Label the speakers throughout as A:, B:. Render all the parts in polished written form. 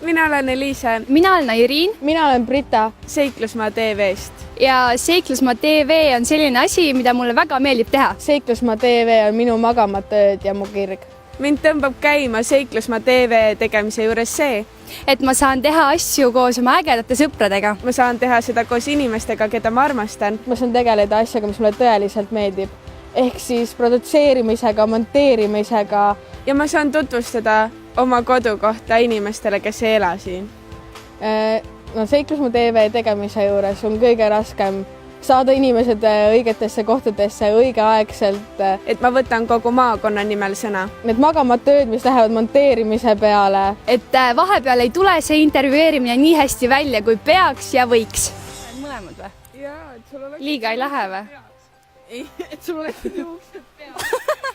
A: mina olen Eliise.
B: Mina olen Airiin.
C: Mina olen Brita.
A: Seiklusmaa TV-st.
B: Ja Seiklusmaa TV on selline asi, mida mulle väga meeldib teha.
C: Seiklusmaa TV on minu magamata ööd ja mu kirg.
A: Mind tõmbab käima Seiklusmaa TV tegemise juures see,
B: et ma saan teha asju koos oma ägedate sõpradega.
A: ma saan teha seda koos inimestega, keda ma armastan.
C: Ma saan tegeleda asjaga, mis mulle tõeliselt meeldib. Ehk siis produtseerimisega, monteerimisega.
A: Ja ma saan tutvustada oma kodukohta inimestele, kes ei ela siin.
C: No, Seiklusmaa TV tegemise juures on kõige raskem saada inimesed õigetesse kohtadesse õigeaegselt.
A: Et ma võtan kogu maakonna nimel sõna.
C: Need magamata ööd, mis lähevad monteerimise peale.
B: Et vahepeal ei tule see intervjueerimine nii hästi välja, kui peaks ja võiks. Mõlemad või?
A: Jaa, et sul oleks...
B: Liiga ei lähe või?
A: Ei, et sul oleks juuksed peal.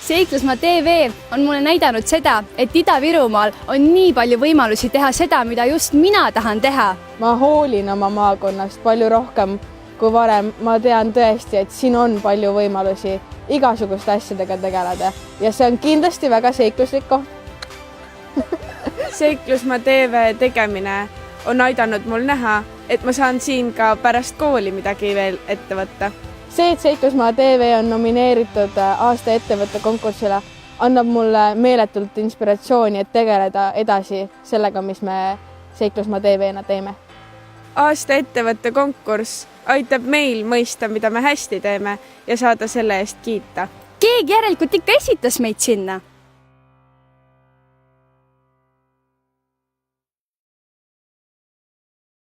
B: Seiklusmaa TV on mulle näidanud seda, et Ida-Virumaal on nii palju võimalusi teha seda, mida just mina tahan teha.
C: Ma hoolin oma maakonnast palju rohkem kui varem. Ma tean tõesti, et siin on palju võimalusi igasuguste asjadega tegeleda ja see on kindlasti väga seikluslik koht.
A: Seiklusmaa TV tegemine on aidanud mul näha, et ma saan siin ka pärast kooli midagi veel ette võtta.
C: See, et Seiklusmaa TV on nomineeritud aasta ettevõtte konkursile, annab mulle meeletult inspiratsiooni, et tegeleda edasi sellega, mis me Seiklusmaa TV-na teeme.
A: Aasta ettevõtte konkurss aitab meil mõista, mida me hästi teeme ja saada selle eest kiita.
B: Keegi järelikult ikka esitas meid sinna.